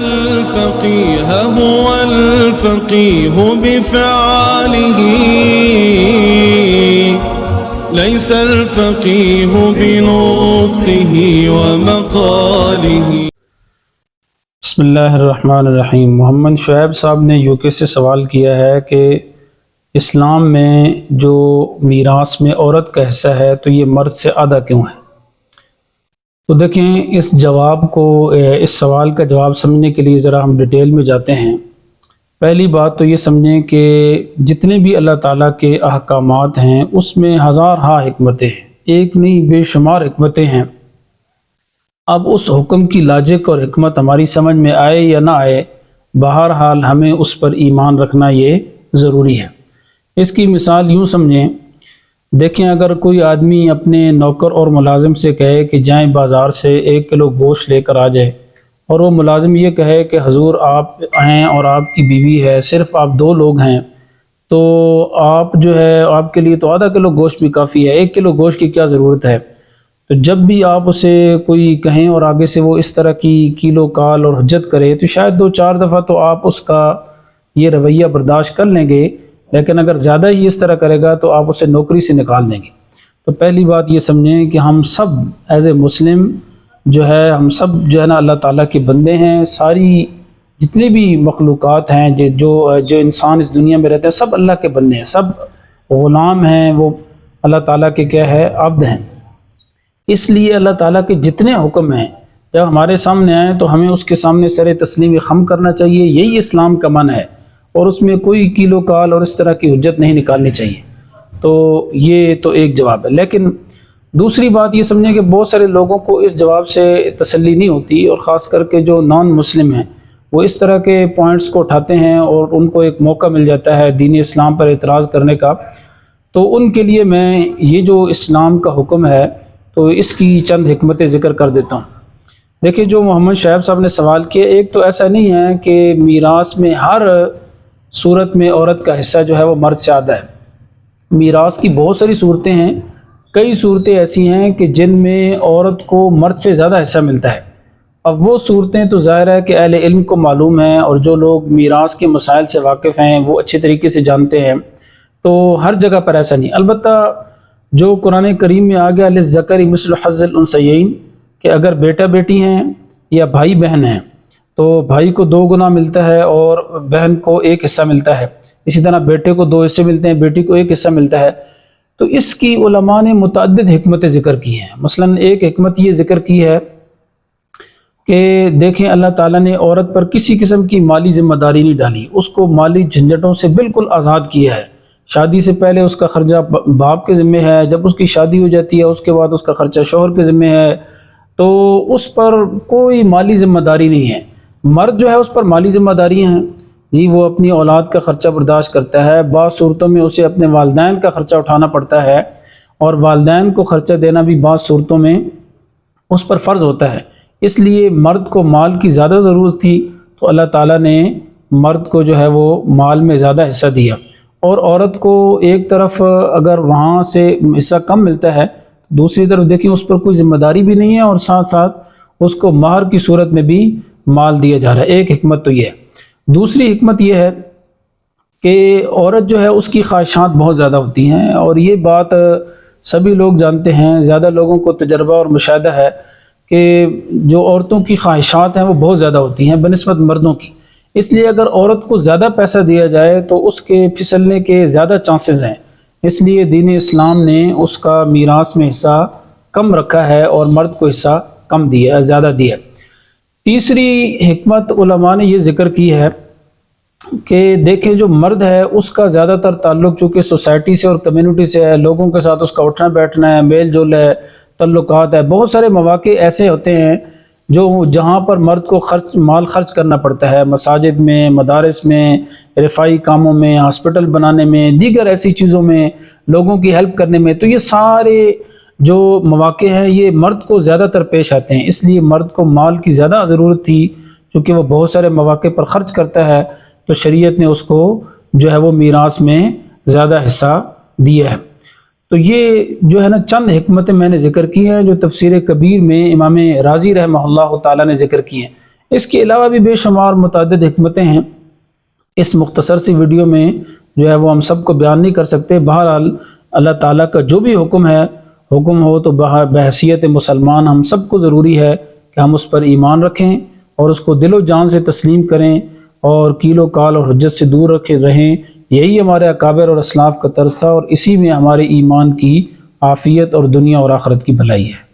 الفقيه هو الفقيه بفعاله ليس الفقيه بنطقه ومقاله۔ بسم اللہ الرحمن الرحیم۔ محمد شعیب صاحب نے یو کے سے سوال کیا ہے کہ اسلام میں جو میراث میں عورت کا حصہ ہے تو یہ مرد سے آدھا کیوں ہے؟ تو دیکھیں، اس سوال کا جواب سمجھنے کے لیے ذرا ہم ڈیٹیل میں جاتے ہیں۔ پہلی بات تو یہ سمجھیں کہ جتنے بھی اللہ تعالیٰ کے احکامات ہیں اس میں ہزارہا حکمتیں ہیں، ایک نہیں بے شمار حکمتیں ہیں۔ اب اس حکم کی لاجک اور حکمت ہماری سمجھ میں آئے یا نہ آئے، بہرحال ہمیں اس پر ایمان رکھنا یہ ضروری ہے۔ اس کی مثال یوں سمجھیں، دیکھیں اگر کوئی آدمی اپنے نوکر اور ملازم سے کہے کہ جائیں بازار سے 1 کلو گوشت لے کر آ جائے، اور وہ ملازم یہ کہے کہ حضور آپ ہیں اور آپ کی بیوی ہے، صرف آپ 2 لوگ ہیں، تو آپ جو ہے آپ کے لیے تو آدھا کلو گوشت بھی کافی ہے، 1 کلو گوشت کی کیا ضرورت ہے؟ تو جب بھی آپ اسے کوئی کہیں اور آگے سے وہ اس طرح کی کیلو کال اور حجت کرے تو شاید 2-4 دفعہ تو آپ اس کا یہ رویہ برداشت کر لیں گے، لیکن اگر زیادہ ہی اس طرح کرے گا تو آپ اسے نوکری سے نکال دیں گے۔ تو پہلی بات یہ سمجھیں کہ ہم سب ایز اے مسلم ہم سب نا اللہ تعالیٰ کے بندے ہیں۔ ساری جتنی بھی مخلوقات ہیں جو انسان اس دنیا میں رہتے ہیں سب اللہ کے بندے ہیں، سب غلام ہیں، وہ اللہ تعالیٰ کے کیا ہے؟ عبد ہیں۔ اس لیے اللہ تعالیٰ کے جتنے حکم ہیں جب ہمارے سامنے آئیں تو ہمیں اس کے سامنے سر تسلیم خم کرنا چاہیے، یہی اسلام کا من ہے، اور اس میں کوئی کیلو کال اور اس طرح کی حجت نہیں نکالنی چاہیے۔ تو یہ تو ایک جواب ہے، لیکن دوسری بات یہ سمجھیں کہ بہت سارے لوگوں کو اس جواب سے تسلی نہیں ہوتی، اور خاص کر کے جو نان مسلم ہیں وہ اس طرح کے پوائنٹس کو اٹھاتے ہیں اور ان کو ایک موقع مل جاتا ہے دین اسلام پر اعتراض کرنے کا۔ تو ان کے لیے میں یہ جو اسلام کا حکم ہے تو اس کی چند حکمتیں ذکر کر دیتا ہوں۔ دیکھیں، جو محمد شعیب صاحب نے سوال کیا، ایک تو ایسا نہیں ہے کہ میراث میں ہر صورت میں عورت کا حصہ جو ہے وہ مرد سے آدھا ہے۔ میراث کی بہت ساری صورتیں ہیں، کئی صورتیں ایسی ہیں کہ جن میں عورت کو مرد سے زیادہ حصہ ملتا ہے۔ اب وہ صورتیں تو ظاہر ہے کہ اہل علم کو معلوم ہیں، اور جو لوگ میراث کے مسائل سے واقف ہیں وہ اچھے طریقے سے جانتے ہیں، تو ہر جگہ پر ایسا نہیں۔ البتہ جو قرآن کریم میں آ گیا للذکر مثل حظ الانثیین، کہ اگر بیٹا بیٹی ہیں یا بھائی بہن ہیں تو بھائی کو 2 گنا ملتا ہے اور بہن کو 1 حصہ ملتا ہے، اسی طرح بیٹے کو 2 حصے ملتے ہیں، بیٹی کو 1 حصہ ملتا ہے۔ تو اس کی علماء نے متعدد حکمتیں ذکر کی ہیں۔ مثلا ایک حکمت یہ ذکر کی ہے کہ دیکھیں اللہ تعالیٰ نے عورت پر کسی قسم کی مالی ذمہ داری نہیں ڈالی، اس کو مالی جھنجھٹوں سے بالکل آزاد کیا ہے۔ شادی سے پہلے اس کا خرچہ باپ کے ذمہ ہے، جب اس کی شادی ہو جاتی ہے اس کے بعد اس کا خرچہ شوہر کے ذمہ ہے، تو اس پر کوئی مالی ذمہ داری نہیں ہے۔ مرد جو ہے اس پر مالی ذمہ داری ہیں، جی وہ اپنی اولاد کا خرچہ برداشت کرتا ہے، بعض صورتوں میں اسے اپنے والدین کا خرچہ اٹھانا پڑتا ہے، اور والدین کو خرچہ دینا بھی بعض صورتوں میں اس پر فرض ہوتا ہے۔ اس لیے مرد کو مال کی زیادہ ضرورت تھی تو اللہ تعالیٰ نے مرد کو جو ہے وہ مال میں زیادہ حصہ دیا، اور عورت کو ایک طرف اگر وہاں سے حصہ کم ملتا ہے، دوسری طرف دیکھیں اس پر کوئی ذمہ داری بھی نہیں ہے، اور ساتھ ساتھ اس کو مہر کی صورت میں بھی مال دیا جا رہا ہے۔ ایک حکمت تو یہ ہے۔ دوسری حکمت یہ ہے کہ عورت جو ہے اس کی خواہشات بہت زیادہ ہوتی ہیں، اور یہ بات سبھی لوگ جانتے ہیں، زیادہ لوگوں کو تجربہ اور مشاہدہ ہے کہ جو عورتوں کی خواہشات ہیں وہ بہت زیادہ ہوتی ہیں بنسبت مردوں کی۔ اس لیے اگر عورت کو زیادہ پیسہ دیا جائے تو اس کے پھسلنے کے زیادہ چانسز ہیں، اس لیے دین اسلام نے اس کا میراث میں حصہ کم رکھا ہے اور مرد کو حصہ کم دیا، زیادہ دیا۔ تیسری حکمت علماء نے یہ ذکر کی ہے کہ دیکھیں جو مرد ہے اس کا زیادہ تر تعلق چونکہ سوسائٹی سے اور کمیونٹی سے ہے، لوگوں کے ساتھ اس کا اٹھنا بیٹھنا ہے، میل جول ہے، تعلقات ہے، بہت سارے مواقع ایسے ہوتے ہیں جہاں پر مرد کو مال خرچ کرنا پڑتا ہے، مساجد میں، مدارس میں، رفاہی کاموں میں، ہاسپٹل بنانے میں، دیگر ایسی چیزوں میں، لوگوں کی ہیلپ کرنے میں۔ تو یہ سارے جو مواقع ہیں یہ مرد کو زیادہ تر پیش آتے ہیں، اس لیے مرد کو مال کی زیادہ ضرورت تھی، چونکہ وہ بہت سارے مواقع پر خرچ کرتا ہے، تو شریعت نے اس کو جو ہے وہ میراث میں زیادہ حصہ دیا ہے۔ تو یہ جو ہے نا چند حکمتیں میں نے ذکر کی ہیں جو تفسیر کبیر میں امام رازی رحمہ اللہ تعالیٰ نے ذکر کی ہیں۔ اس کے علاوہ بھی بے شمار متعدد حکمتیں ہیں، اس مختصر سی ویڈیو میں جو ہے وہ ہم سب کو بیان نہیں کر سکتے۔ بہرحال اللہ تعالیٰ کا جو بھی حکم ہے، حکم ہو تو بحیثیت مسلمان ہم سب کو ضروری ہے کہ ہم اس پر ایمان رکھیں اور اس کو دل و جان سے تسلیم کریں اور کیل و کال اور حجت سے دور رہیں۔ یہی ہمارے اکابر اور اسلاف کا طرز تھا، اور اسی میں ہمارے ایمان کی عافیت اور دنیا اور آخرت کی بھلائی ہے۔